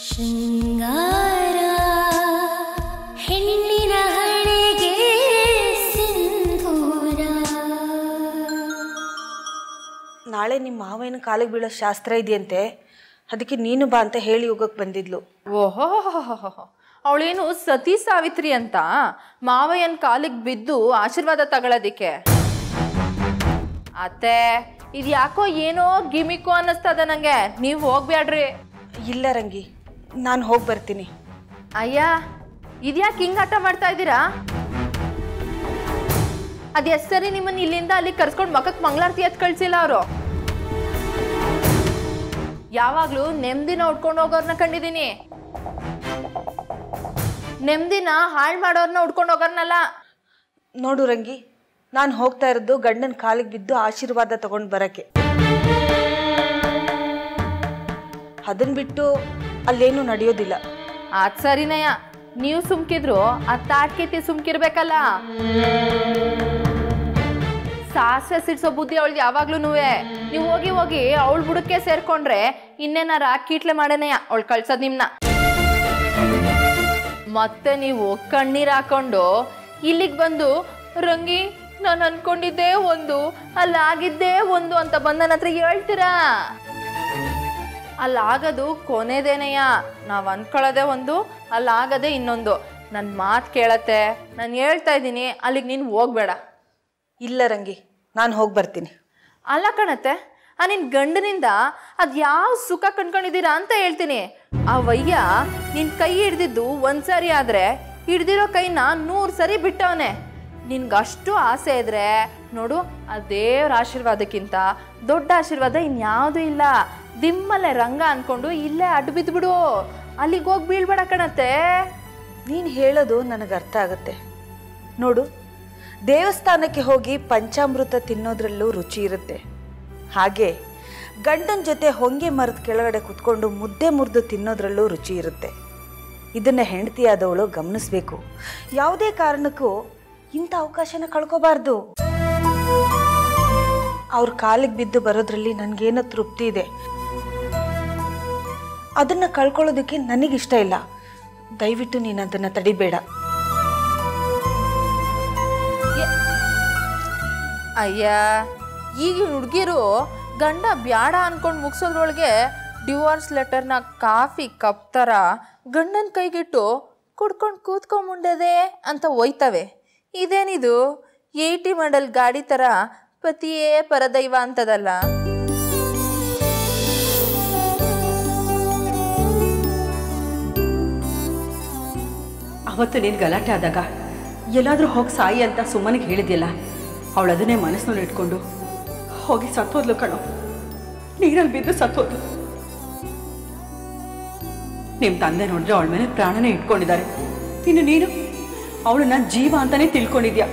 ಶೃಂಗಾರ ಹೆಣ್ಣಿನ ಹಣೆಗೆ ಸಿಂಧೂರ. ನಾಳೆ ನಿಮ್ಮ ಮಾವನ ಕಾಲಿಗೆ ಬೀಳೋ ಶಾಸ್ತ್ರ ಇದೆಯಂತೆ, ಅದಕ್ಕೆ ನೀನು ಬಾ ಅಂತ ಹೇಳಿ ಹೋಗಕ್ಕೆ ಬಂದಿದ್ಲು. ಓಹೋ, ಅವಳೇನು ಸತಿ ಸಾವಿತ್ರಿ ಅಂತ ಮಾವಯ್ಯನ ಕಾಲಿಗೆ ಬಿದ್ದು ಆಶೀರ್ವಾದ ತಗೊಳ್ಳೋದಿಕ್ಕೆ. ಅತ್ತೆ, ಇದು ಯಾಕೋ ಏನೋ ಗಿಮಿಕು ಅನ್ನಿಸ್ತದ ನಂಗೆ. ನೀವು ಹೋಗ್ಬ್ಯಾಡ್ರಿ. ಇಲ್ಲ ರಂಗಿ, ನಾನು ಹೋಗಿ ಬರ್ತೀನಿ. ಅಯ್ಯ, ಇದ್ಯಾಕೆ ಹಿಂಗೆ ಆಟ ಮಾಡ್ತಾ ಇದ್ದೀರಾ? ಅದು ಎಷ್ಟು ಸರಿ ನಿಮ್ಮನ್ನು ಇಲ್ಲಿಂದ ಅಲ್ಲಿ ಕರ್ಸ್ಕೊಂಡು ಮಕ್ಕಕ್ಕೆ ಮಂಗಳಾರತಿ ಎತ್ ಕಳ್ಸಿಲ್ಲ ಅವರು. ಯಾವಾಗಲೂ ನೆಮ್ಮದಿನ ಉಟ್ಕೊಂಡು ಹೋಗೋರ್ನ ಕಂಡಿದ್ದೀನಿ, ನೆಮ್ಮದಿನ ಹಾಳು ಮಾಡೋರ್ನ ಉಟ್ಕೊಂಡು ಹೋಗೋರ್ನಲ್ಲ. ನೋಡು ರಂಗಿ, ನಾನು ಹೋಗ್ತಾ ಇರೋದು ಗಂಡನ ಕಾಲಿಗೆ ಬಿದ್ದು ಆಶೀರ್ವಾದ ತಗೊಂಡು ಬರೋಕ್ಕೆ. ಅದನ್ನ ಬಿಟ್ಟು ಅಲ್ಲೇನು ನಡೆಯೋದಿಲ್ಲ. ಅದು ಸರಿನಯ್ಯ, ನೀವು ಸುಮ್ಕಿದ್ರು ಆ ತಾಟ್ಕೆತಿ ಸುಮ್ಕಿರ್ಬೇಕಲ್ಲ. ಸಾಹಸ ಸಿಡ್ಸೋ ಬುದ್ಧಿ ಅವಳು ಯಾವಾಗ್ಲೂ. ನೀವು ಹೋಗಿ ಹೋಗಿ ಅವಳು ಬುಡಕ್ಕೆ ಸೇರ್ಕೊಂಡ್ರೆ ಇನ್ನೇನಾರ ಕೀಟ್ಲೆ ಮಾಡೇನಯ್ಯ ಅವಳು ಕಳ್ಸೋದು ನಿಮ್ನ. ಮತ್ತೆ ನೀವು ಕಣ್ಣೀರು ಹಾಕೊಂಡು ಇಲ್ಲಿಗೆ ಬಂದು ರಂಗಿ ನಾನು ಅನ್ಕೊಂಡಿದ್ದೇ ಒಂದು, ಅಲ್ಲಾಗಿದ್ದೇ ಒಂದು ಅಂತ ಬಂದು ನನ್ನ ಹತ್ರ ಹೇಳ್ತೀರಾ? ಅಲ್ಲಾಗೋದು ಕೊನೆದೇನಯ್ಯ. ನಾವು ಅಂದ್ಕೊಳ್ಳೋದೇ ಒಂದು, ಅಲ್ಲಾಗದೆ ಇನ್ನೊಂದು. ನನ್ನ ಮಾತು ಕೇಳತ್ತೆ, ನಾನು ಹೇಳ್ತಾ ಇದ್ದೀನಿ, ಅಲ್ಲಿಗೆ ನೀನು ಹೋಗ್ಬೇಡ. ಇಲ್ಲ ರಂಗಿ, ನಾನು ಹೋಗಿ ಬರ್ತೀನಿ. ಅಲ್ಲ ಕಣತ್ತೆ, ನಿನ್ನ ಗಂಡನಿಂದ ಅದು ಯಾವ ಸುಖ ಕಂಡ್ಕೊಂಡಿದ್ದೀರಾ ಅಂತ ಹೇಳ್ತೀನಿ. ಆ ವಯ್ಯ ನಿನ್ನ ಕೈ ಹಿಡ್ದಿದ್ದು ಒಂದ್ಸರಿ ಆದರೆ ಹಿಡ್ದಿರೋ ಕೈನ 100 ಸರಿ ಬಿಟ್ಟವನೆ. ನಿನ್ಗಷ್ಟು ಆಸೆ ಇದ್ರೆ ನೋಡು, ಆ ದೇವ್ರ ಆಶೀರ್ವಾದಕ್ಕಿಂತ ದೊಡ್ಡ ಆಶೀರ್ವಾದ ಇನ್ಯಾವುದೂ ಇಲ್ಲ. ದಿಮ್ಮಲೆ ರಂಗ ಅನ್ಕೊಂಡು ಇಲ್ಲೇ ಅಡ್ಡು ಬಿದ್ದುಬಿಡು, ಅಲ್ಲಿಗೆ ಹೋಗಿ ಬೀಳ್ಬೇಡ ಕಣತ್ತೆ. ನೀನು ಹೇಳೋದು ನನಗೆ ಅರ್ಥ ಆಗುತ್ತೆ. ನೋಡು, ದೇವಸ್ಥಾನಕ್ಕೆ ಹೋಗಿ ಪಂಚಾಮೃತ ತಿನ್ನೋದ್ರಲ್ಲೂ ರುಚಿ ಇರುತ್ತೆ. ಹಾಗೆ ಗಂಡನ ಜೊತೆ ಹೊಂಗೆ ಮರದ ಕೆಳಗಡೆ ಕುತ್ಕೊಂಡು ಮುದ್ದೆ ಮುರಿದು ತಿನ್ನೋದ್ರಲ್ಲೂ ರುಚಿ ಇರುತ್ತೆ. ಇದನ್ನು ಹೆಂಡತಿಯಾದವಳು ಗಮನಿಸಬೇಕು. ಯಾವುದೇ ಕಾರಣಕ್ಕೂ ಇಂಥ ಅವಕಾಶನ ಕಳ್ಕೋಬಾರ್ದು. ಅವ್ರ ಕಾಲಿಗೆ ಬಿದ್ದು ಬರೋದ್ರಲ್ಲಿ ನನಗೇನೋ ತೃಪ್ತಿ ಇದೆ. ಅದನ್ನು ಕಳ್ಕೊಳ್ಳೋದಕ್ಕೆ ನನಗಿಷ್ಟ ಇಲ್ಲ. ದಯವಿಟ್ಟು ನೀನು ಅದನ್ನು ತಡಿಬೇಡ. ಅಯ್ಯ, ಈಗಿನ ಹುಡುಗಿರು ಗಂಡ ಬ್ಯಾಡ ಅನ್ಕೊಂಡು ಮುಗಿಸೋದ್ರೊಳಗೆ ಡಿವೋರ್ಸ್ ಲೆಟರ್ನ ಕಾಫಿ ಕಪ್ ಥರ ಗಂಡನ ಕೈಗಿಟ್ಟು ಕುಡ್ಕೊಂಡು ಕೂತ್ಕೊಂಡ್ಬುಂಡದೆ ಅಂತ ಒಯ್ತವೆ. ಇದೇನಿದು 80 ಮಾಡಲ್ ಗಾಡಿ ಥರ ಪತಿಯೇ ಪರದೈವ ಅಂತದಲ್ಲ. ಅವತ್ತು ನೀನು ಗಲಾಟೆ ಆದಾಗ ಎಲ್ಲಾದರೂ ಹೋಗಿ ಸಾಯಿ ಅಂತ ಸುಮ್ಮನಿಗೆ ಹೇಳಿದ್ಯಲ್ಲ, ಅವಳು ಅದನ್ನೇ ಮನಸ್ಸಿನಲ್ಲಿ ಇಟ್ಕೊಂಡು ಹೋಗಿ ಸತ್ತೋದ್ಲು ಕಣೋ. ನೀರಲ್ಲಿ ಬಿದ್ದು ಸತ್ತೋದ್ಲು. ನಿಮ್ಮ ತಂದೆ ನೋಡಿದ್ರೆ ಅವಳ ಮೇಲೆ ಪ್ರಾಣನೇ ಇಟ್ಕೊಂಡಿದ್ದಾರೆ. ಇನ್ನು ನೀನು ಅವಳನ್ನ ಜೀವ ಅಂತಾನೆ ತಿಳ್ಕೊಂಡಿದ್ಯಾ.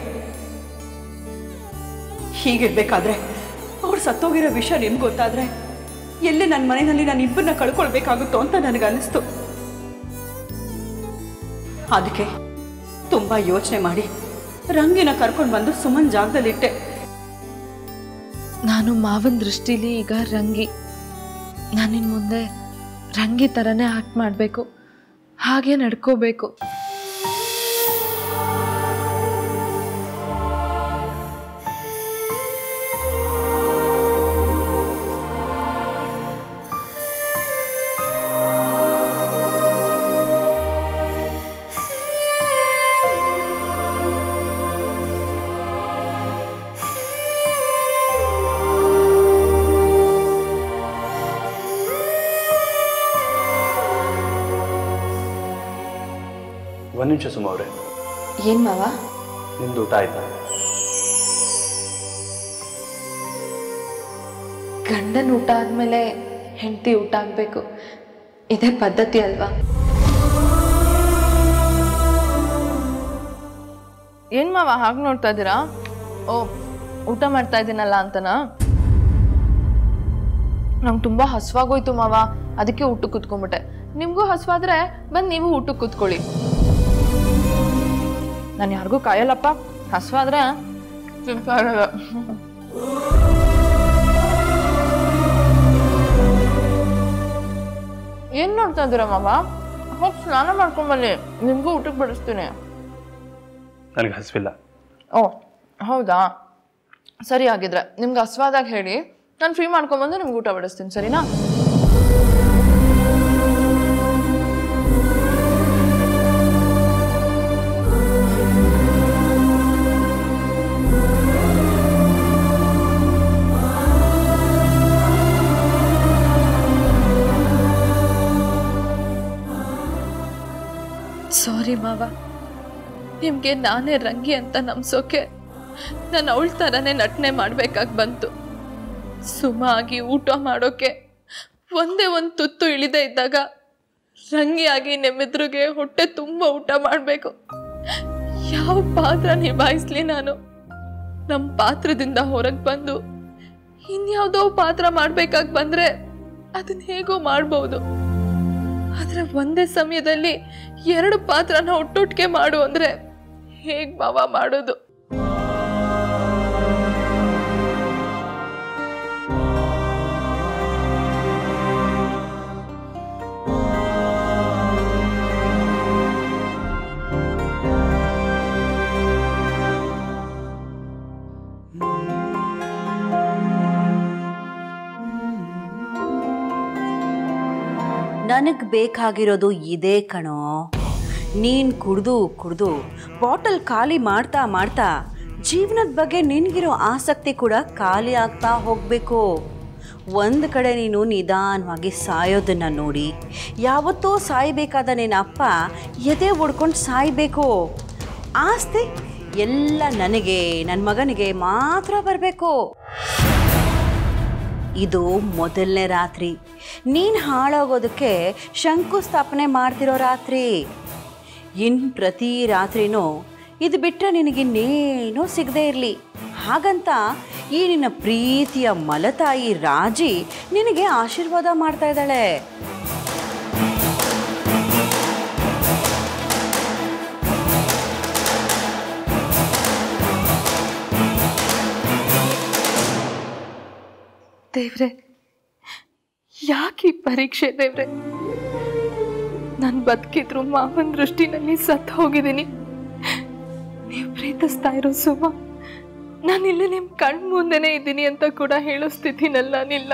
ಹೀಗಿರ್ಬೇಕಾದ್ರೆ ಅವ್ರು ಸತ್ತೋಗಿರೋ ವಿಷಯ ನಿಮ್ಗೆ ಗೊತ್ತಾದ್ರೆ ಎಲ್ಲಿ ನನ್ನ ಮನೆಯಲ್ಲಿ ನಾನು ಇಬ್ಬರನ್ನ ಕಳ್ಕೊಳ್ಬೇಕಾಗುತ್ತೋ ಅಂತ ನನಗೆ ಅನ್ನಿಸ್ತು. ಅದಕ್ಕೆ ತುಂಬಾ ಯೋಚನೆ ಮಾಡಿ ರಂಗಿನ ಕರ್ಕೊಂಡು ಬಂದು ಸುಮನ್ ಜಾಗದಲ್ಲಿಟ್ಟೆ. ನಾನು ಮಾವನ ದೃಷ್ಟಿಲಿ ಈಗ ರಂಗಿ. ನಾನಿನ್ ಮುಂದೆ ರಂಗಿ ಥರನೇ ಆಕ್ಟ್ ಮಾಡಬೇಕು, ಹಾಗೆ ನಡ್ಕೋಬೇಕು. ಒಂದು ನಿಮಿಷ ಸುಮ್ಮ ಅವರೇ. ಏನ್ ಮಾವ? ನಿಮ್ದು ಊಟ ಆಯ್ತಾ? ಗಂಡನ ಊಟ ಆದ್ಮೇಲೆ ಹೆಂಡತಿ ಊಟ ಆಗ್ಬೇಕು, ಇದೇ ಪದ್ಧತಿ ಅಲ್ವಾ? ಏನ್ ಮಾವ ಹಾಗೆ ನೋಡ್ತಾ ಇದ್ದೀರಾ? ಓ, ಊಟ ಮಾಡ್ತಾ ಇದ್ದೀನಲ್ಲ ಅಂತನಾ? ನಂಗೆ ತುಂಬಾ ಹಸುವಾಗೋಯ್ತು ಮಾವ, ಅದಕ್ಕೆ ಊಟಕ್ಕೆ ಕೂತ್ಕೊಂಡ್ಬಿಟ್ಟೆ. ನಿಮ್ಗೂ ಹಸುವಾದ್ರೆ ಬಂದು ನೀವು ಊಟಕ್ಕೆ ಕೂತ್ಕೊಳ್ಳಿ. ನಾನು ಯಾರಿಗೂ ಕಾಯಲ್ಲಪ್ಪ, ಹಸುವಾದ್ರೆ ಏನು ನೋಡ್ತಾ ಇದ್ದೀರಾ ಮಾವ? ಹೋಗಿ ಸ್ನಾನ ಮಾಡ್ಕೊಂಬನ್ನಿ, ನಿಮಗೂ ಊಟಕ್ಕೆ ಬಡಿಸ್ತೀನಿ. ನನಗೆ ಹಸಿವಿಲ್ಲ. ಓ ಹೌದಾ, ಸರಿ ಆಗಿದ್ರೆ ನಿಮ್ಗೆ ಹಸ್ವಾದಾಗ ಹೇಳಿ, ನಾನು ಫ್ರೀ ಮಾಡ್ಕೊಂಬಂದು ನಿಮ್ಗೆ ಊಟ ಬಡಿಸ್ತೀನಿ, ಸರಿನಾ? ಸಾರಿ ಮಾವ, ನಿಮಗೆ ನಾನೇ ರಂಗಿ ಅಂತ ನಂಬಿಸೋಕೆ ನಾನು ಅವಳ ಥರನೇ ನಟನೆ ಮಾಡಬೇಕಾಗಿ ಬಂತು. ಸುಮ ಆಗಿ ಊಟ ಮಾಡೋಕೆ ಒಂದೇ ಒಂದು ತುತ್ತು ಇಳಿದೇ ಇದ್ದಾಗ ರಂಗಿಯಾಗಿ ನಿಮ್ಮೆದುರಿಗೆ ಹೊಟ್ಟೆ ತುಂಬ ಊಟ ಮಾಡಬೇಕು. ಯಾವ ಪಾತ್ರ ನಿಭಾಯಿಸ್ಲಿ ನಾನು? ನಮ್ಮ ಪಾತ್ರದಿಂದ ಹೊರಗೆ ಬಂದು ಇನ್ಯಾವುದೋ ಪಾತ್ರ ಮಾಡಬೇಕಾಗಿ ಬಂದರೆ ಅದನ್ನ ಹೇಗೋ ಮಾಡ್ಬೋದು. ಆದರೆ ಒಂದೇ ಸಮಯದಲ್ಲಿ 2 ಪಾತ್ರನ ಒಟ್ಟೊಟ್ಟಿಗೆ ಮಾಡು ಅಂದರೆ ಹೇಗೆ ಮಾವ ಮಾಡೋದು? ನನಗೆ ಬೇಕಾಗಿರೋದು ಇದೇ ಕಣೋ. ನೀನು ಕುಡ್ದು ಬಾಟಲ್ ಖಾಲಿ ಮಾಡ್ತಾ ಮಾಡ್ತಾ ಜೀವನದ ಬಗ್ಗೆ ನಿನಗಿರೋ ಆಸಕ್ತಿ ಕೂಡ ಖಾಲಿ ಆಗ್ತಾ ಹೋಗಬೇಕು. ಒಂದು ಕಡೆ ನೀನು ನಿಧಾನವಾಗಿ ಸಾಯೋದನ್ನು ನೋಡಿ ಯಾವತ್ತೋ ಸಾಯಬೇಕಾದ ನಿನ್ನ ಅಪ್ಪ ಎದೆ ಒಡ್ಕೊಂಡು ಸಾಯಬೇಕು. ಆಸ್ತಿ ಎಲ್ಲ ನನಗೆ, ನನ್ನ ಮಗನಿಗೆ ಮಾತ್ರ ಬರಬೇಕು. ಇದು ಮೊದಲನೇ ರಾತ್ರಿ. ನೀನು ಹಾಳಾಗೋದಕ್ಕೆ ಶಂಕುಸ್ಥಾಪನೆ ಮಾಡ್ತಿರೋ ರಾತ್ರಿ. ಇನ್ನು ಪ್ರತಿ ರಾತ್ರಿನೂ ಇದು ಬಿಟ್ಟರೆ ನಿನಗಿನ್ನೇನೂ ಸಿಗದೇ ಇರಲಿ. ಹಾಗಂತ ಈ ನಿನ್ನ ಪ್ರೀತಿಯ ಮಲತಾಯಿ ರಾಜಿ ನಿನಗೆ ಆಶೀರ್ವಾದ ಮಾಡ್ತಾ ಇದ್ದಾಳೆ. ದೇವ್ರೆ, ಯಾಕೆ ಈ ಪರೀಕ್ಷೆ ದೇವ್ರೆ? ನಾನು ಬದುಕಿದ್ರು ಮಾವನ ದೃಷ್ಟಿನಲ್ಲಿ ಸತ್ತು ಹೋಗಿದ್ದೀನಿ. ನೀವು ಪ್ರೀತಿಸ್ತಾ ಇರೋ ಸುಮ ನಾನಿಲ್ಲ ನಿಮ್ಮ ಕಣ್ಣು ಮುಂದೆನೇ ಇದ್ದೀನಿ ಅಂತ ಕೂಡ ಹೇಳೋ ಸ್ಥಿತಿನಲ್ಲಿ ನಾನಿಲ್ಲ.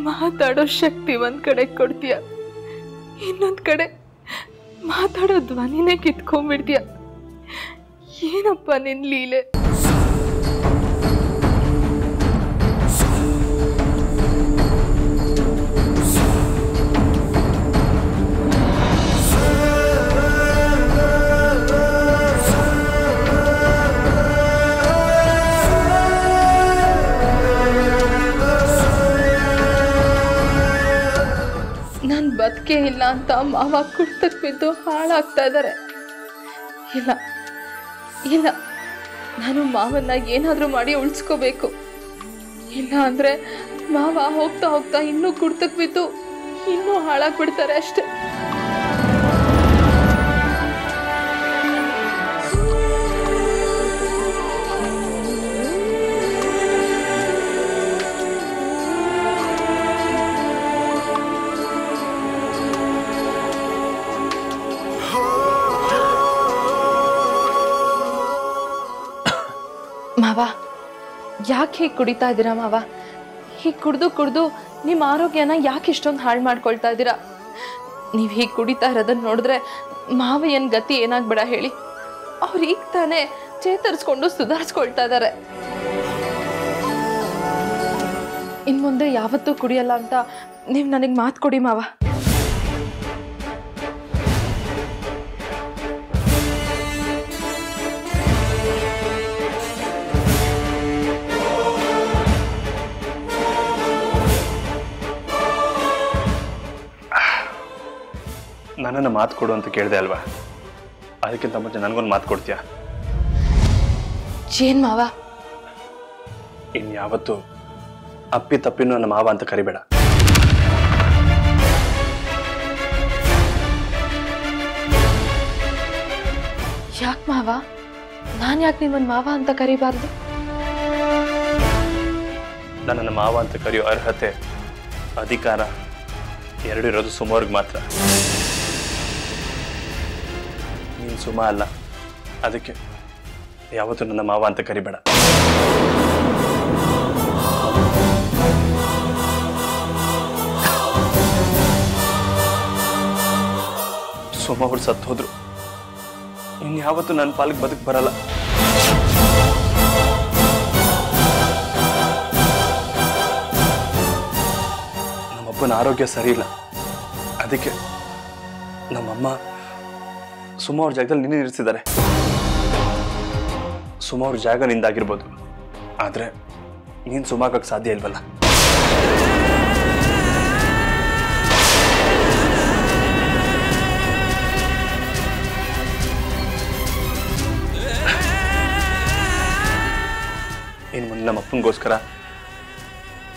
ಮಾತಾಡೋ ಶಕ್ತಿ ಒಂದ್ ಕಡೆ ಕೊಡ್ತೀಯ, ಇನ್ನೊಂದ್ ಕಡೆ ಮಾತಾಡೋ ಧ್ವನಿನೇ ಕಿತ್ಕೊಂಡ್ಬಿಡ್ತೀಯ. ಏನಪ್ಪ ನಿನ್ ಲೀಲೆ? ನಾನು ಬದುಕೇ ಇಲ್ಲ ಅಂತ ಮಾವ ಕುಡ್ತಕ್ ಬಿದ್ದು ಹಾಳಾಗ್ತಾ ಇದ್ದಾರೆ. ಇಲ್ಲ ಇಲ್ಲ, ನಾನು ಮಾವನ್ನ ಏನಾದರೂ ಮಾಡಿ ಉಳಿಸ್ಕೋಬೇಕು. ಇಲ್ಲ ಅಂದ್ರೆ ಮಾವ ಹೋಗ್ತಾ ಹೋಗ್ತಾ ಇನ್ನೂ ಕುಡ್ತಕ್ ಬಿದ್ದು ಇನ್ನೂ ಹಾಳಾಗ್ಬಿಡ್ತಾರೆ ಅಷ್ಟೆ. ಮಾವ, ಯಾಕೆ ಹೀಗೆ ಕುಡಿತಾ ಇದ್ದೀರಾ ಮಾವ? ಹೀಗೆ ಕುಡ್ದು ನಿಮ್ಮ ಆರೋಗ್ಯನ ಯಾಕೆ ಇಷ್ಟೊಂದು ಹಾಳು ಮಾಡ್ಕೊಳ್ತಾ ಇದ್ದೀರಾ? ನೀವು ಹೀಗೆ ಕುಡಿತಾ ಇರೋದನ್ನ ನೋಡಿದ್ರೆ ಮಾವ ಏನ್ ಗತಿ ಏನಾಗ್ಬೇಡ ಹೇಳಿ. ಅವ್ರು ಈಗ ತಾನೇ ಚೇತರಿಸ್ಕೊಂಡು ಸುಧಾರಿಸ್ಕೊಳ್ತಾ ಇದ್ದಾರೆ. ಇನ್ ಮುಂದೆ ಯಾವತ್ತೂ ಕುಡಿಯಲ್ಲ ಅಂತ ನೀವು ನನಗೆ ಮಾತು ಕೊಡಿ ಮಾವ. ನನ್ನನ್ನು ಮಾತು ಕೊಡು ಅಂತ ಕೇಳಿದೆ ಅಲ್ವಾ? ಅದಕ್ಕಿಂತ ಮುಂಚೆ ನನಗೊಂದು ಮಾತು ಕೊಡ್ತೀಯಾ? ಏನ್ ಮಾವ? ಇನ್ಯಾವತ್ತು ಅಪ್ಪಿ ತಪ್ಪಿನೂ ನನ್ನ ಮಾವ ಅಂತ ಕರಿಬೇಡ. ಯಾಕೆ ಮಾವ? ನಾನು ಯಾಕೆ ನಿಮ್ಮನ್ನ ಮಾವ ಅಂತ ಕರಿಬಾರ್ದು? ನನ್ನನ್ನು ಮಾವ ಅಂತ ಕರೆಯೋ ಅರ್ಹತೆ, ಅಧಿಕಾರ ಎರಡು ಇರೋದು ಸುಮಾರಿಗೆ ಮಾತ್ರ. ನೀನು ಸುಮಾ ಅಲ್ಲ, ಅದಕ್ಕೆ ಯಾವತ್ತೂ ನನ್ನ ಮಾವ ಅಂತ ಕರಿಬೇಡ. ಸುಮಾ ಅವ್ರು ಸತ್ತು ಹೋದ್ರು, ಇನ್ಯಾವತ್ತೂ ನನ್ನ ಪಾಲಿಗೆ ಬದುಕು ಬರಲ್ಲ. ನಮ್ಮಪ್ಪನ ಆರೋಗ್ಯ ಸರಿ ಇಲ್ಲ, ಅದಕ್ಕೆ ನಮ್ಮಮ್ಮ ಸುಮಾ ಅವ್ರ ಜಾಗದಲ್ಲಿ ನಿನ್ನೆ ಇರಿಸಿದ್ದಾರೆ. ಸುಮಾ ಅವ್ರ ಜಾಗ ನಿಂದಾಗಿರ್ಬೋದು, ಆದರೆ ನೀನು ಸುಮಾಗಕ್ಕೆ ಸಾಧ್ಯ ಇಲ್ವಲ್ಲ. ಇನ್ನು ಮುಂದೆ ನಮ್ಮ ಅಪ್ಪನಿಗೋಸ್ಕರ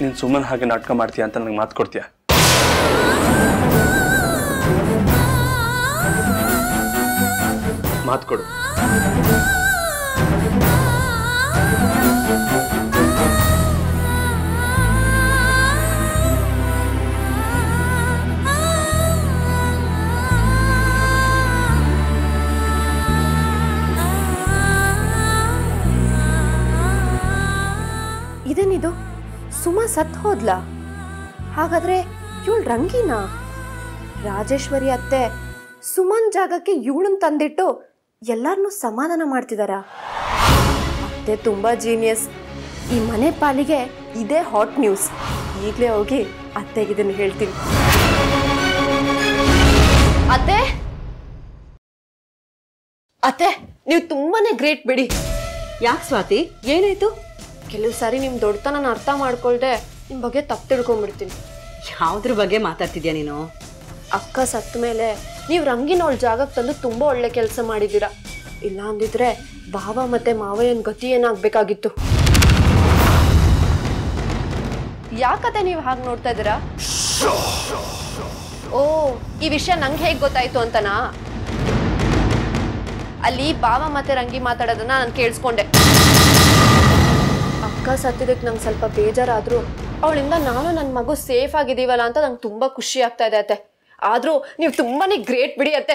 ನೀನು ಸುಮ್ಮನೆ ಹಾಗೆ ನಾಟಕ ಮಾಡ್ತೀಯ ಅಂತ ನನಗೆ ಮಾತು ಕೊಡ್ತೀಯ? ಮಾತು ಕೊಡು. ಇದೇನಿದು? ಸುಮಾ ಸತ್ ಹೋದ್ಲಾ? ಹಾಗಾದ್ರೆ ಇವಳು ರಂಗಿನಾ? ರಾಜೇಶ್ವರಿ ಅತ್ತೆ ಸುಮನ್ ಜಾಗಕ್ಕೆ ಇವಳನ್ನ ತಂದಿಟ್ಟು ಎಲ್ಲಾರನ್ನೂ ಸಮಾಧಾನ ಮಾಡ್ತಿದಾರ. ಅತ್ತೆ ತುಂಬಾ ಜೀನಿಯಸ್. ಈ ಮನೆ ಪಾಲಿಗೆ ಇದೇ ಹಾಟ್ ನ್ಯೂಸ್. ಈಗಲೇ ಹೋಗಿ ಅತ್ತೆಗೆ ಇದನ್ನು ಹೇಳ್ತೀನಿ. ಅತ್ತೆ ಅತ್ತೆ ನೀವು ತುಂಬಾನೇ ಗ್ರೇಟ್ ಬಿಡಿ. ಯಾಕೆ ಸ್ವಾತಿ, ಏನಾಯ್ತು? ಕೆಲವು ಸಾರಿ ನಿಮ್ಮ ದೊಡ್ಡತನ ಅರ್ಥ ಮಾಡ್ಕೊಳ್ದೆ ನಿಮ್ಮ ಬಗ್ಗೆ ತಪ್ಪು ತಿಳ್ಕೊಂಡ್ಬಿಡ್ತೀನಿ. ಯಾವುದ್ರ ಬಗ್ಗೆ ಮಾತಾಡ್ತಿದ್ಯಾ ನೀನು? ಅಕ್ಕ ಸತ್ತ ಮೇಲೆ ನೀವು ರಂಗಿನವಳ ಜಾಗಕ್ಕೆ ತಂದು ತುಂಬ ಒಳ್ಳೆ ಕೆಲಸ ಮಾಡಿದ್ದೀರಾ. ಇಲ್ಲ ಅಂದಿದ್ರೆ ಬಾವ ಮತ್ತೆ ಮಾವಯ್ಯನ ಗತಿ ಏನಾಗಬೇಕಾಗಿತ್ತು. ಯಾಕತ್ತೆ ನೀವು ಹಾಗೆ ನೋಡ್ತಾ ಇದ್ದೀರಾ? ಓ, ಈ ವಿಷಯ ನಂಗೆ ಹೇಗೆ ಗೊತ್ತಾಯ್ತು ಅಂತನಾ? ಅಲ್ಲಿ ಬಾವ ಮತ್ತೆ ರಂಗಿ ಮಾತಾಡೋದನ್ನ ನಾನು ಕೇಳಿಸ್ಕೊಂಡೆ. ಅಕ್ಕ ಸತ್ತಿದ್ದಕ್ಕೆ ನಂಗೆ ಸ್ವಲ್ಪ ಬೇಜಾರಾದ್ರೂ ಅವಳಿಂದ ನಾನು ನನ್ನ ಮಗು ಸೇಫ್ ಆಗಿದ್ದೀವಲ್ಲ ಅಂತ ನಂಗೆ ತುಂಬಾ ಖುಷಿ ಆಗ್ತಾ ಇದೆ ಅತ್ತೆ. ಆದ್ರೂ ನೀವು ತುಂಬಾನೇ ಗ್ರೇಟ್ ಬಿಡಿ ಅತ್ತೆ.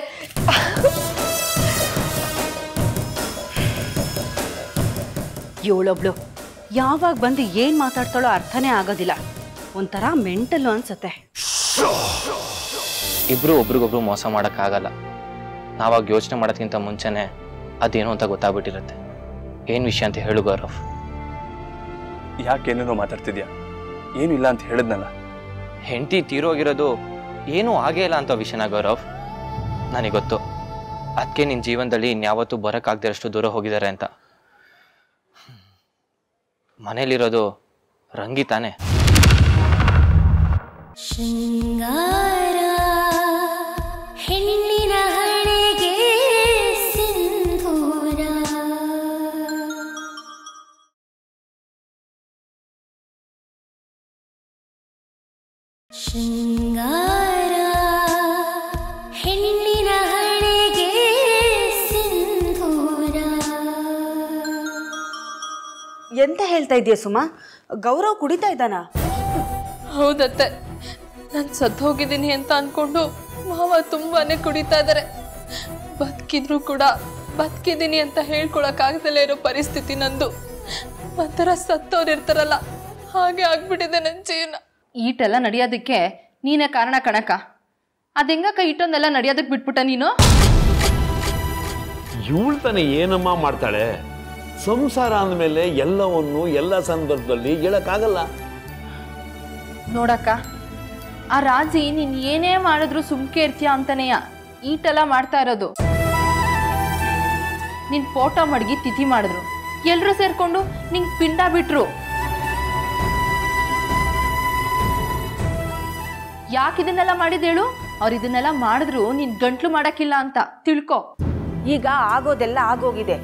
ಇವಳೊಬ್ಳು ಯಾವಾಗ ಬಂದು ಏನು ಮಾತಾಡ್ತಾಳೋ ಅರ್ಥನೇ ಆಗೋದಿಲ್ಲ. ಒಂಥರ ಮೆಂಟಲ್ಲು ಅನ್ಸತ್ತೆ. ಇಬ್ರು ಒಬ್ರಿಗೊಬ್ರು ಮೋಸ ಮಾಡೋಕ್ಕಾಗಲ್ಲ. ನಾವಾಗ ಯೋಚನೆ ಮಾಡೋದಕ್ಕಿಂತ ಮುಂಚೆನೆ ಅದೇನು ಅಂತ ಗೊತ್ತಾಗ್ಬಿಟ್ಟಿರುತ್ತೆ. ಏನು ವಿಷಯ ಅಂತ ಹೇಳು ಗೌರವ್. ಯಾಕೇನೇನೋ ಮಾತಾಡ್ತಿದ್ಯಾ? ಏನು ಇಲ್ಲ ಅಂತ ಹೇಳಿದ್ನಲ್ಲ. ಹೆಂಡತಿ ತೀರೋಗಿರೋದು ಏನೂ ಆಗೇ ಇಲ್ಲ ಅಂತ ವಿಷಯನ ಗೌರವ್. ನನಗೆ ಗೊತ್ತು, ಅದಕ್ಕೆ ನಿನ್ನ ಜೀವನದಲ್ಲಿ ಇನ್ಯಾವತ್ತೂ ಬರೋಕ್ಕಾಗದಿರಷ್ಟು ದೂರ ಹೋಗಿದ್ದಾರೆ ಅಂತ. ಮನೇಲಿರೋದು ರಂಗಿ ತಾನೆ. ಶೃಂಗಾರ ಹೆಣ್ಣಿನ ಹಣೆಗೆ ಸಿಂಧೂರ. ಶೃಂಗಾರ ಹೆಣ್ಣಿನ ಹಣೆಗೆ ಸಿಂಧೂರ. ಎಂತ ಹೇಳ್ತಾ ಇದೆಯಾ ಸುಮಾ? ಗೌರವ್ ಕುಡಿತಾ ಇದ್ದಾನ? ಹೌದತ್ತೆ, ನಾನು ಸತ್ತು ಹೋಗಿದ್ದೀನಿ ಅಂತ ಅನ್ಕೊಂಡು ಮಾವ ತುಂಬಾನೇ ಕುಡಿತಾ ಇದ್ದಾರೆ. ಬದುಕಿದ್ರು ಕೂಡ ಬದುಕಿದ್ದೀನಿ ಅಂತ ಹೇಳ್ಕೊಳಕ್ಕಾಗದಲ್ಲೇ ಇರೋ ಪರಿಸ್ಥಿತಿ ನಂದು. ಒಂಥರ ಸತ್ತವ್ರು ಇರ್ತಾರಲ್ಲ, ಹಾಗೆ ಆಗ್ಬಿಟ್ಟಿದೆ ನನ್ನ ಜೀವನ. ಈಟೆಲ್ಲ ನಡೆಯೋದಕ್ಕೆ ನೀನೇ ಕಾರಣ ಕಣಕ. ಅದೆಂಗಕ್ಕ ಇಟ್ಟೊಂದೆಲ್ಲ ನಡೆಯೋದಕ್ಕೆ ಬಿಟ್ಬಿಟ್ಟ ನೀನು? ಇವಳು ತಾನೆ ಏನಮ್ಮ ಮಾಡ್ತಾಳೆ? ಸಂಸಾರ ಅಂದಮೇಲೆ ಎಲ್ಲವನ್ನು ಎಲ್ಲ ಸಂದರ್ಭದಲ್ಲಿ ಹೇಳಕ್ಕಾಗಲ್ಲ. ನೋಡಕ್ಕ, ಆ ರಾಜಿ ನೀನ್ ಏನೇ ಮಾಡಿದ್ರು ಸುಮ್ಕೆ ಇರ್ತೀಯ ಅಂತಾನೆಯ ಈಟೆಲ್ಲ ಮಾಡ್ತಾ ಇರೋದು. ನಿನ್ ಫೋಟೋ ಮಡಗಿ ತಿಥಿ ಮಾಡಿದ್ರು, ಎಲ್ರೂ ಸೇರ್ಕೊಂಡು ನಿಂಗೆ ಪಿಂಡ ಬಿಟ್ರು. ಯಾಕೆ ಇದನ್ನೆಲ್ಲ ಮಾಡಿದೇಳು? ಅವ್ರು ಇದನ್ನೆಲ್ಲ ಮಾಡಿದ್ರು ನಿನ್ ಗಂಟ್ಲು ಮಾಡಕ್ಕಿಲ್ಲ ಅಂತ ತಿಳ್ಕೊ. ಈಗ ಆಗೋದೆಲ್ಲ ಆಗೋಗಿದೆ.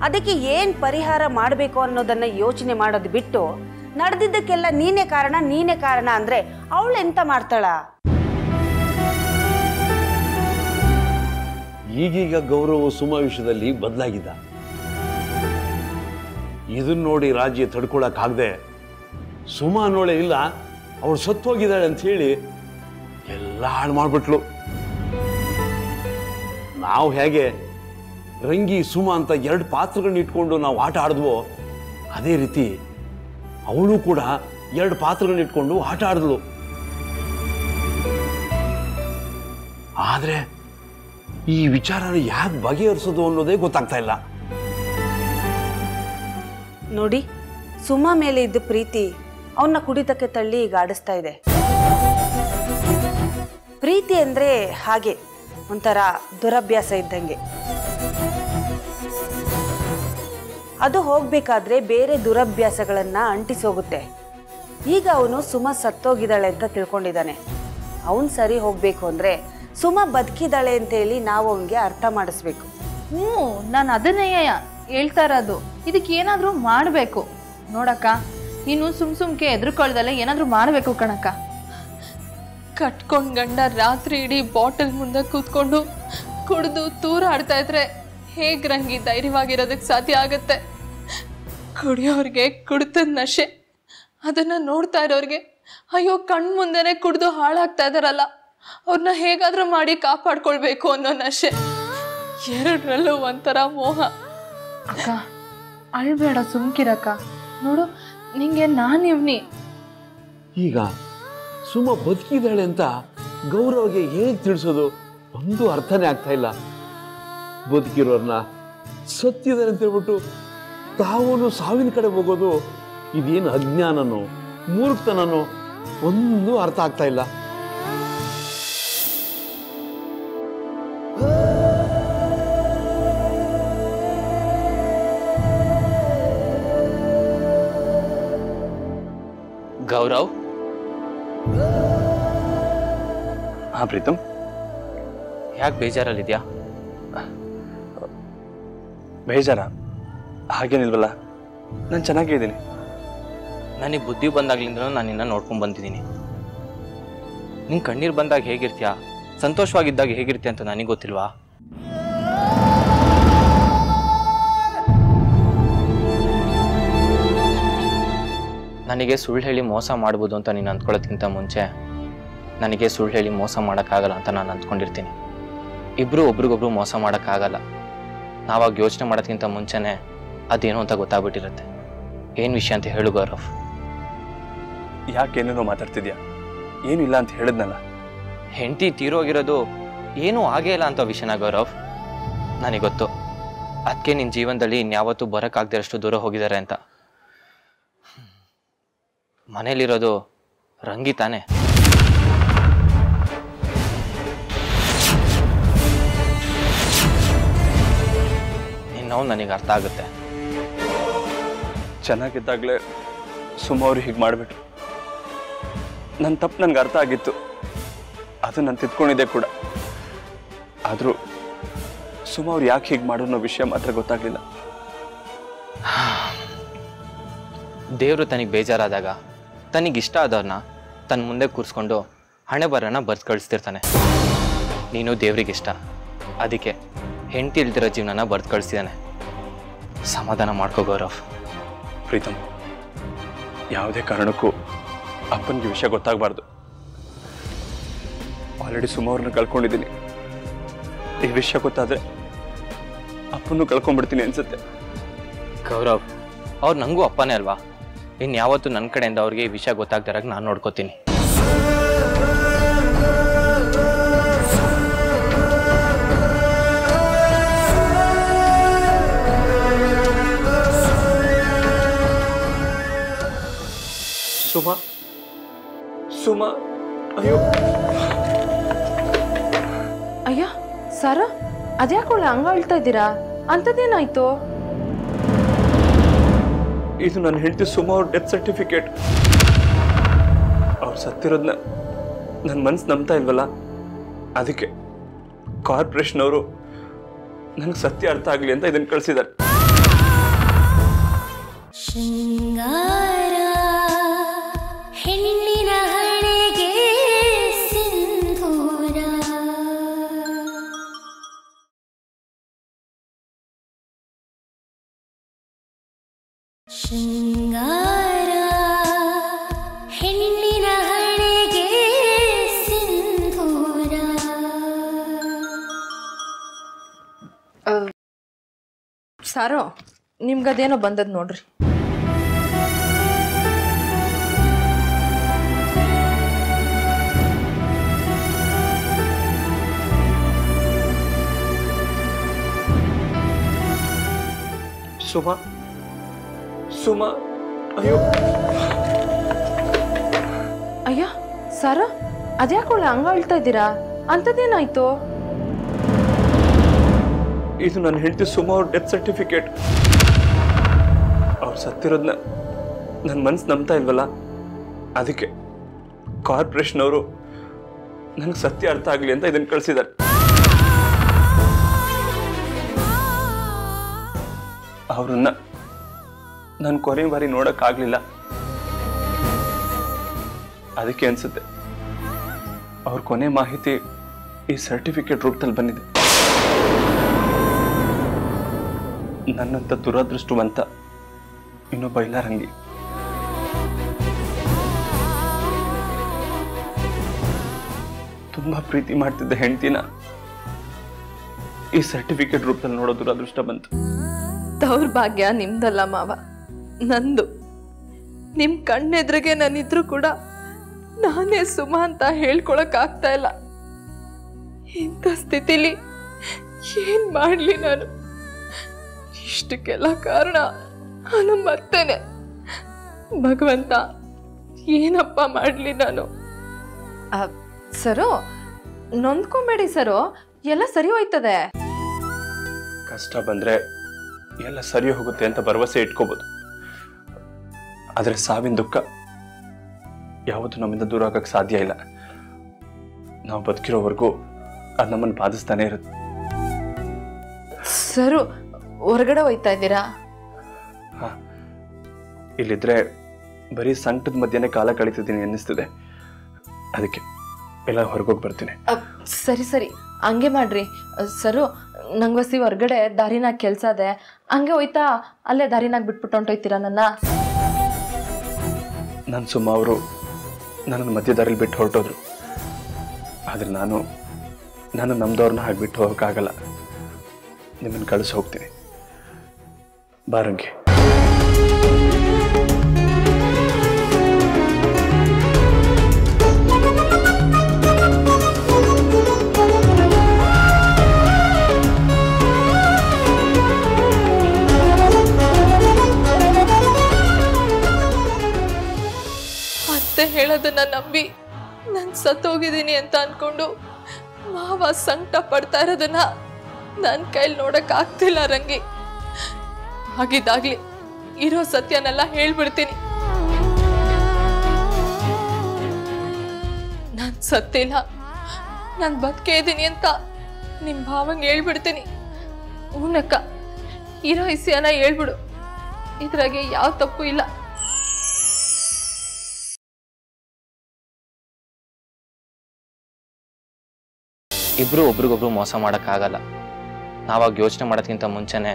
ಅದಕ್ಕೆ ಏನು ಪರಿಹಾರ ಮಾಡಬೇಕು ಅನ್ನೋದನ್ನ ಯೋಚನೆ ಮಾಡೋದು ಬಿಟ್ಟು ನಡೆದಿದ್ದಕ್ಕೆಲ್ಲ ನೀನೇ ಕಾರಣ ಅಂದ್ರೆ ಅವಳು ಎಂತ ಮಾಡ್ತಾಳ? ಈಗೀಗ ಗೌರವ ಸುಮಾ ವಿಷಯದಲ್ಲಿ ಬದಲಾಗಿದ್ದ. ಇದನ್ನ ನೋಡಿ ರಾಜ್ಯ ತಡ್ಕೊಳಕ್ಕಾಗದೆ ಸುಮಾ ನೋಳೆ ಇಲ್ಲ ಅವಳು ಸತ್ತು ಹೋಗಿದ್ದಾಳೆ ಅಂತ ಹೇಳಿ ಎಲ್ಲ ಎಲ್ಲ ಹಾಳು ಮಾಡಿಬಿಟ್ಲು. ನಾವು ಹೇಗೆ ರಂಗಿ ಸುಮ ಅಂತ 2 ಪಾತ್ರಗಳನ್ನ ಇಟ್ಕೊಂಡು ನಾವು ಆಟ ಆಡಿದ್ವೋ ಅದೇ ರೀತಿ ಅವಳು ಕೂಡ 2 ಪಾತ್ರಗಳನ್ನ ಇಟ್ಕೊಂಡು ಆಟ ಆಡಿದ್ಳು. ಆದ್ರೆ ಈ ವಿಚಾರನ ಯಾಕೆ ಬಗೆಹರಿಸೋದು ಅನ್ನೋದೇ ಗೊತ್ತಾಗ್ತಾ ಇಲ್ಲ. ನೋಡಿ, ಸುಮಾ ಮೇಲೆ ಇದ್ದ ಪ್ರೀತಿ ಅವನ್ನ ಕುಡಿತಕ್ಕೆ ತಳ್ಳಿ ಈಗ ಆಡಿಸ್ತಾ ಇದೆ. ಪ್ರೀತಿ ಅಂದ್ರೆ ಹಾಗೆ ಒಂಥರ ದುರಭ್ಯಾಸ ಇದ್ದಂಗೆ. ಅದು ಹೋಗ್ಬೇಕಾದ್ರೆ ಬೇರೆ ದುರಭ್ಯಾಸಗಳನ್ನ ಅಂಟಿಸೋಗುತ್ತೆ. ಈಗ ಅವನು ಸುಮಾ ಸತ್ತೋಗಿದ್ದಾಳೆ ಅಂತ ತಿಳ್ಕೊಂಡಿದ್ದಾನೆ. ಅವನು ಸರಿ ಹೋಗ್ಬೇಕು ಅಂದ್ರೆ ಸುಮಾ ಬದುಕಿದ್ದಾಳೆ ಅಂತ ಹೇಳಿ ನಾವು ಅವನಿಗೆ ಅರ್ಥ ಮಾಡಿಸ್ಬೇಕು. ನಾನು ಅದನ್ನೇ ಹೇಳ್ತಾ ಇರೋದು. ಇದಕ್ಕೆ ಏನಾದರೂ ಮಾಡಬೇಕು ನೋಡಕ್ಕ. ನೀನು ಸುಮ್ಕೆ ಎದುರುಕೊಳ್ದಲ್ಲ ಏನಾದರೂ ಮಾಡಬೇಕು ಕಣಕ್ಕ. ಕಟ್ಕೊಂಡ್ ಗಂಡ ರಾತ್ರಿ ಇಡೀ ಬಾಟಲ್ ಮುಂದೆ ಕೂತ್ಕೊಂಡು ಕುಡಿದು ತೂರಾಡ್ತಾ ಇದ್ರೆ ಹೇಗ್ ರಂಗಿ ಧೈರ್ಯವಾಗಿರೋದಕ್ಕೆ ಸಾಧ್ಯ ಆಗತ್ತೆ? ಕುಡಿಯೋರ್ಗೆ ಕುಡ್ತದ ನಶೆ, ಅದನ್ನ ನೋಡ್ತಾ ಇರೋರ್ಗೆ ಅಯ್ಯೋ ಕಣ್ ಮುಂದೆನೆ ಕುಡ್ದು ಹಾಳಾಗ್ತಾ ಇದಾರಲ್ಲ, ಅವ್ರನ್ನ ಹೇಗಾದ್ರೂ ಮಾಡಿ ಕಾಪಾಡ್ಕೊಳ್ಬೇಕು ಅನ್ನೋ ನಶೆ. ಎರಡರಲ್ಲೂ ಒಂಥರ ಮೋಹ. ಅಕ್ಕ ಅಳ್ಬೇಡ, ಸುಮ್ಕಿರಕ್ಕ. ನೋಡು, ನಿಂಗೆ ನಾನಿವ್ನಿ. ಈಗ ಸುಮ ಬದುಕಿದ್ದಾಳೆ ಅಂತ ಗೌರವಗೆ ಹೇಗೆ ತಿಳಿಸೋದು ಒಂದು ಅರ್ಥನೇ ಆಗ್ತಾ ಇಲ್ಲ. ಬದುಕಿರೋರ್ನ ಸತ್ತಿದ್ದಾರೆ ಅಂತ ಹೇಳ್ಬಿಟ್ಟು ತಾವು ಸಾವಿನ ಕಡೆ ಹೋಗೋದು ಇದೇನು ಅಜ್ಞಾನನೋ ಮೂರ್ಖತನನೋ ಒಂದು ಅರ್ಥ ಆಗ್ತಾ ಇಲ್ಲ. ಗೌರವ್, ಹಾ ಪ್ರೀತಮ್, ಯಾಕೆ ಬೇಜಾರಲ್ಲಿದ್ಯಾ? ಬೇಜಾರ? ಹಾಗೇನಿಲ್ವಲ್ಲ, ನಾನು ಚೆನ್ನಾಗೇ ಇದ್ದೀನಿ. ನನಗೆ ಬುದ್ಧಿ ಬಂದಾಗ್ಲಿಂದ ನಾನು ನಿನ್ನ ನೋಡ್ಕೊಂಡು ಬಂದಿದ್ದೀನಿ. ನಿಂಗೆ ಕಣ್ಣೀರು ಬಂದಾಗ ಹೇಗಿರ್ತೀಯಾ, ಸಂತೋಷವಾಗಿದ್ದಾಗ ಹೇಗಿರ್ತೀಯ ಅಂತ ನನಗೆ ಗೊತ್ತಿಲ್ವಾ? ನನಗೆ ಸುಳ್ಳು ಹೇಳಿ ಮೋಸ ಮಾಡ್ಬೋದು ಅಂತ ನೀನು ಅಂದ್ಕೊಳ್ಳೋದ್ಕಿಂತ ಮುಂಚೆ ನನಗೆ ಸುಳ್ಳು ಹೇಳಿ ಮೋಸ ಮಾಡೋಕ್ಕಾಗಲ್ಲ ಅಂತ ನಾನು ಅಂದ್ಕೊಂಡಿರ್ತೀನಿ. ಇಬ್ಬರು ಒಬ್ರಿಗೊಬ್ರು ಮೋಸ ಮಾಡೋಕ್ಕಾಗಲ್ಲ. ನಾವಾಗ ಯೋಚನೆ ಮಾಡೋದ್ಕಿಂತ ಮುಂಚೆನೇ ಅದೇನು ಅಂತ ಗೊತ್ತಾಗ್ಬಿಟ್ಟಿರುತ್ತೆ. ಏನು ವಿಷಯ ಅಂತ ಹೇಳು ಗೌರವ್. ಯಾಕೇನೇನೋ ಮಾತಾಡ್ತಿದ್ಯಾ? ಏನೂ ಇಲ್ಲ ಅಂತ ಹೇಳಿದ್ನಲ್ಲ. ಹೆಂಡತಿ ತೀರೋಗಿರೋದು ಏನೂ ಆಗೇ ಇಲ್ಲ ಅಂತ ವಿಷಯನ ಗೌರವ್. ನನಗೆ ಗೊತ್ತು, ಅದಕ್ಕೆ ನಿನ್ನ ಜೀವನದಲ್ಲಿ ಇನ್ಯಾವತ್ತೂ ಬರೋಕ್ಕಾಗದಿರೋಷ್ಟು ದೂರ ಹೋಗಿದ್ದಾರೆ ಅಂತ. ಮನೇಲಿರೋದು ರಂಗಿ ತಾನೆ? ನಿನ್ನವು ನನಗೆ ಅರ್ಥ ಆಗುತ್ತೆ. ಚೆನ್ನಾಗಿದ್ದಾಗಲೇ ಸುಮ್ಮ ಅವ್ರು ಹೀಗೆ ಮಾಡಿಬಿಟ್ರು. ನನ್ನ ತಪ್ಪು ನನಗೆ ಅರ್ಥ ಆಗಿತ್ತು, ಅದು ನಾನು ತಿದ್ಕೊಂಡಿದ್ದೆ ಕೂಡ. ಆದರೂ ಸುಮ್ಮ ಅವ್ರು ಯಾಕೆ ಹೀಗೆ ಮಾಡೋ ಅನ್ನೋ ವಿಷಯ ಮಾತ್ರ ಗೊತ್ತಾಗಲಿಲ್ಲ. ದೇವರು ತನಗೆ ಬೇಜಾರಾದಾಗ ತನಗಿಷ್ಟ ಆದವ್ರನ್ನ ತನ್ನ ಮುಂದೆ ಕೂರಿಸ್ಕೊಂಡು ಹಣೆ ಬರೋಣ ಬರ್ದು ಕಳಿಸ್ತಿರ್ತಾನೆ. ನೀನು ದೇವ್ರಿಗಿಷ್ಟ, ಅದಕ್ಕೆ ಹೆಂಡತಿ ಇಲ್ದಿರೋ ಜೀವನನ ಬರ್ದು ಕಳಿಸಿದ್ದಾನೆ. ಸಮಾಧಾನ ಮಾಡ್ಕೋ ಗೌರವ್. ಪ್ರೀತಮ್, ಯಾವುದೇ ಕಾರಣಕ್ಕೂ ಅಪ್ಪನಿಗೆ ವಿಷಯ ಗೊತ್ತಾಗಬಾರ್ದು. ಆಲ್ರೆಡಿ ಸುಮಾರನ್ನ ಕಳ್ಕೊಂಡಿದ್ದೀನಿ. ಈ ವಿಷಯ ಗೊತ್ತಾದರೆ ಅಪ್ಪನ್ನು ಕಳ್ಕೊಂಡ್ಬಿಡ್ತೀನಿ ಅನ್ಸುತ್ತೆ. ಗೌರವ್, ಅವ್ರು ನನಗೂ ಅಪ್ಪನೇ ಅಲ್ವಾ? ಇನ್ಯಾವತ್ತೂ ನನ್ನ ಕಡೆಯಿಂದ ಅವ್ರಿಗೆ ಈ ವಿಷಯ ಗೊತ್ತಾಗ್ದಿರಾಗ ನಾನು ನೋಡ್ಕೋತೀನಿ. ಸುಮಾ, ಸುಮಾ, ಅಯ್ಯೋ ಅಯ್ಯ ಸರ, ಅದ್ಯಾಕೊಳ್ಳೆ ಹಂಗ ಹೇಳ್ತಾ ಇದ್ದೀರಾ? ಅಂಥದ್ದೇನಾಯ್ತು? ಇದು ನನ್ನ ಹೆಂಡತಿ ಸುಮಾ ಅವ್ರ ಡೆತ್ ಸರ್ಟಿಫಿಕೇಟ್. ಅವ್ರು ಸತ್ತಿರೋದನ್ನ ನನ್ನ ಮನಸ್ಸು ನಂಬ್ತಾ ಇಲ್ವಲ್ಲ, ಅದಕ್ಕೆ ಕಾರ್ಪೊರೇಷನ್ ಅವರು ನನಗೆ ಸತ್ಯ ಅರ್ಥ ಆಗಲಿ ಅಂತ ಇದನ್ನು ಕಳಿಸಿದ್ದಾರೆ. ಶೃಂಗಾರ ಹೆಣ್ಣಿನ ಹಣೆಗೆ ಸಿಂಧೂರ. ಶೃಂಗಾರ ಹೆಣ್ಣಿನ ಹಣೆಗೆ ಸಿಂಧೂರ. ಸಾರೋ ನಿಮ್ಗದೇನೋ ಬಂದದ್ ನೋಡ್ರಿ. ಸುಮಾ ಸುಮಾ ಅಯ್ಯೋ ಅಯ್ಯ ಸಾರೋ ಅದ್ಯಾಕೊಳ್ಳೆ ಹಂಗ ಹೇಳ್ತಾ ಇದ್ದೀರಾ? ಅಂಥದ್ದೇನಾಯ್ತು? ಇದು ನನ್ನ ಹೆಂಡತಿ ಸುಮಾ ಅವ್ರ ಡೆತ್ ಸರ್ಟಿಫಿಕೇಟ್. ಅವ್ರು ಸತ್ತಿರೋದನ್ನ ನನ್ನ ಮನ್ಸು ನಂಬ್ತಾ ಇಲ್ವಲ್ಲ, ಅದಕ್ಕೆ ಕಾರ್ಪೊರೇಷನ್ ಅವರು ನನಗೆ ಸತ್ಯ ಅರ್ಥ ಆಗಲಿ ಅಂತ ಇದನ್ನು ಕಳಿಸಿದ್ದಾರೆ. ಅವ್ರನ್ನ ನಾನು ಕೊನೆ ಬಾರಿ ನೋಡೋಕ್ಕಾಗಲಿಲ್ಲ, ಅದಕ್ಕೆ ಅನ್ಸುತ್ತೆ ಅವ್ರ ಕೊನೆ ಮಾಹಿತಿ ಈ ಸರ್ಟಿಫಿಕೇಟ್ ರೂಪದಲ್ಲಿ ಬಂದಿದೆ. ನನ್ನಂತ ದುರದೃಷ್ಟವಂತ ಇನ್ನೊಬ್ಬ ಇಲ್ಲ ರಂಗಿ. ತುಂಬಾ ಪ್ರೀತಿ ಮಾಡ್ತಿದ್ದ ಹೆಂಡತಿನ ಈ ಸರ್ಟಿಫಿಕೇಟ್ ರೂಪದಲ್ಲಿ ನೋಡೋ ದುರದೃಷ್ಟ ಬಂತು. ದೌರ್ಭಾಗ್ಯ ನಿಮ್ದಲ್ಲ ಮಾವ, ನಂದು. ನಿಮ್ ಕಣ್ಣೆದ್ರಿಗೆ ನಾನಿದ್ರು ಕೂಡ ನಾನೇ ಸುಮಾ ಅಂತ ಹೇಳ್ಕೊಳಕ್ ಆಗ್ತಾ ಇಲ್ಲ. ಇಂಥ ಸ್ಥಿತಿಲಿ ಏನ್ ಮಾಡ್ಲಿ ನಾನು? ಇಷ್ಟಕ್ಕೆಲ್ಲ ಕಾರಣ ನಾನು ಮತ್ತೇನೆ. ಭಗವಂತ ಏನಪ್ಪ ಮಾಡ್ಲಿ ನಾನು? ಸರೋ ನೊಂದ್ಕೊಂಬೇಡಿ ಸರೋ, ಎಲ್ಲ ಸರಿ ಹೋಯ್ತದೆ. ಕಷ್ಟ ಬಂದ್ರೆ ಎಲ್ಲ ಸರಿ ಹೋಗುತ್ತೆ ಅಂತ ಭರವಸೆ ಇಟ್ಕೋಬಹುದು, ಆದ್ರೆ ಸಾವಿನ ದುಃಖ ಯಾವತ್ತೂ ನಮ್ಮಿಂದ ದೂರ ಆಗಕ್ಕೆ ಸಾಧ್ಯ ಇಲ್ಲ. ನಾವು ಬದುಕಿರೋವರೆಗೂ ಅದು ನಮ್ಮನ್ನು ಬಾಧಿಸ್ತಾನೆ ಇರುತ್ತೆ. ಸರು ಹೊರಗಡೆ ಹೋಯ್ತಾ ಇದ್ದೀರಾ? ಹಾ, ಇಲ್ಲಿದ್ರೆ ಬರೀ ಸಂಕಟದ ಮಧ್ಯೆನೇ ಕಾಲ ಕಳೀತಿದ್ದೀನಿ ಅನ್ನಿಸ್ತಿದೆ, ಅದಕ್ಕೆ ಎಲ್ಲ ಹೊರಗೋಗಿ ಬರ್ತೀನಿ. ಸರಿ ಸರಿ ಹಂಗೆ ಮಾಡ್ರಿ. ಸರು ನಂಗೊಸಿ ಹೊರಗಡೆ ದಾರಿನಾಗ ಕೆಲ್ಸ ಅದೆ, ಹಂಗೆ ಹೋಯ್ತಾ ಅಲ್ಲೇ ದಾರಿನಾಗ ಬಿಟ್ಬಿಟ್ಟು ಹೊಂಟೋಯ್ತೀರಾ ನನ್ನ? ನನ್ನ ಸುಮ್ಮ ಅವರು ನನ್ನನ್ನು ಮಧ್ಯದಾರಿಲಿ ಬಿಟ್ಟು ಹೊರಟೋದ್ರು, ಆದ್ರೆ ನಾನು ನಮ್ದವ್ರನ್ನ ಹಾಗೆ ಬಿಟ್ಟು ಹೋಗೋಕ್ಕಾಗಲ್ಲ. ನಿಮ್ಮನ್ನು ಕಳಿಸಿ ಹೋಗ್ತೀನಿ. ಬಾರಂಗಿ. ಅತ್ತೆ ಹೇಳೋದನ್ನ ನಂಬಿ ನಾನು ಸತ್ತೋಗಿದ್ದೀನಿ ಅಂತ ಅನ್ಕೊಂಡು ಮಾವ ಸಂಕಟ ಪಡ್ತಾ ಇರೋದನ್ನ ನನ್ನ ಕೈಲಿ ನೋಡಕ್ ಆಗ್ತಿಲ್ಲ ರಂಗಿ. ಹಾಗಿದ್ದಾಗ್ಲಿ ಇರೋ ಸತ್ಯನೆಲ್ಲ ಹೇಳ್ಬಿಡ್ತೀನಿ. ನಾನ್ ಸತ್ತಿಲ್ಲ, ನಾನ್ ಬದುಕೇ ಇದ್ದೀನಿ ಅಂತ ನಿಮ್ ಭಾವಂಗೆ ಹೇಳ್ಬಿಡ್ತೀನಿ. ಹೂನಕ್ಕ, ಇರೋ ವಿಷಯನ ಹೇಳ್ಬಿಡು, ಇದ್ರಾಗೆ ಯಾವ ತಪ್ಪು ಇಲ್ಲ. ಇಬ್ರು ಒಬ್ರಿಗೊಬ್ರು ಮೋಸ ಮಾಡೋಕ್ಕಾಗಲ್ಲ. ನಾವಾಗ ಯೋಚನೆ ಮಾಡೋದಕ್ಕಿಂತ ಮುಂಚೆನೆ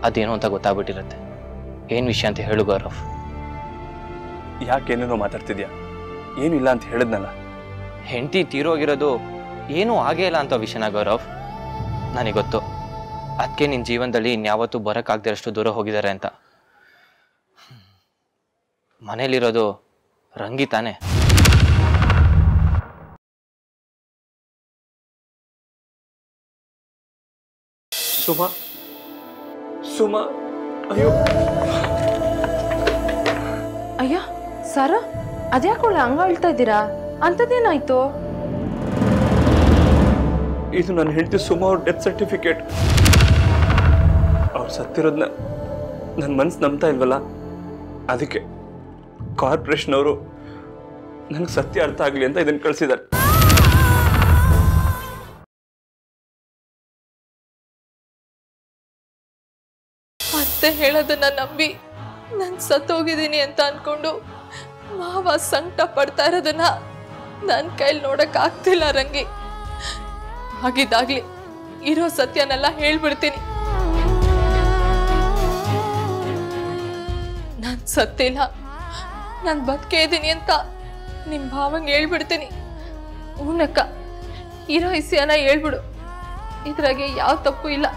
ಅದೇನು ಅಂತ ಗೊತ್ತಾಗ್ಬಿಟ್ಟಿರುತ್ತೆ. ಏನು ವಿಷಯ ಅಂತ ಹೇಳು ಗೌರವ್. ಯಾಕೇನೇನೋ ಮಾತಾಡ್ತಿದ್ಯಾ? ಏನು ಇಲ್ಲ ಅಂತ ಹೇಳಿದ್ನಲ್ಲ. ಹೆಂಡತಿ ತೀರೋಗಿರೋದು ಏನೂ ಆಗೇ ಇಲ್ಲ ಅಂತ ವಿಷಯನ ಗೌರವ್. ನನಗೆ ಗೊತ್ತು, ಅದಕ್ಕೆ ನಿನ್ನ ಜೀವನದಲ್ಲಿ ಇನ್ಯಾವತ್ತೂ ಬರೋಕ್ಕಾಗದಿರೋಷ್ಟು ದೂರ ಹೋಗಿದ್ದಾರೆ ಅಂತ. ಮನೇಲಿರೋದು ರಂಗಿ ತಾನೆ. ಸುಮಾ ಸುಮಾ ಅಯ್ಯೋ ಅಯ್ಯ ಸಾರ ಅದ್ಯಾಕೊಳ್ಳೆ ಹಂಗ ಹೇಳ್ತಾ ಇದ್ದೀರಾ? ಅಂಥದ್ದೇನಾಯ್ತು? ಇದು ನನ್ನ ಹೆಂಡತಿ ಸುಮಾ ಅವ್ರ ಡೆತ್ ಸರ್ಟಿಫಿಕೇಟ್. ಅವ್ರು ಸತ್ತಿರೋದನ್ನ ನನ್ನ ಮನ್ಸು ನಂಬ್ತಾ ಇಲ್ವಲ್ಲ, ಅದಕ್ಕೆ ಕಾರ್ಪೊರೇಷನ್ ಅವರು ನನಗೆ ಸತ್ಯ ಅರ್ಥ ಆಗಲಿ ಅಂತ ಇದನ್ನು ಕಳಿಸಿದ್ದಾರೆ. ಅತ್ತೆ ಹೇಳೋದನ್ನ ನಂಬಿ ನಾನು ಸತ್ತೋಗಿದ್ದೀನಿ ಅಂತ ಅನ್ಕೊಂಡು ಮಾವ ಸಂಕಟ ಪಡ್ತಾ ಇರೋದನ್ನ ನನ್ನ ಕೈಲಿ ನೋಡಕ್ ಆಗ್ತಿಲ್ಲ ರಂಗಿ. ಹಾಗಿದ್ದಾಗ್ಲಿ ಇರೋ ಸತ್ಯನೆಲ್ಲ ಹೇಳ್ಬಿಡ್ತೀನಿ. ನಾನ್ ಸತ್ತಿಲ್ಲ, ನಾನ್ ಬದುಕೇ ಇದ್ದೀನಿ ಅಂತ ನಿಮ್ ಭಾವಂಗೆ ಹೇಳ್ಬಿಡ್ತೀನಿ. ಹೂನಕ್ಕ, ಇರೋ ವಿಷಯನ ಹೇಳ್ಬಿಡು, ಇದ್ರಾಗೆ ಯಾವ ತಪ್ಪು ಇಲ್ಲ.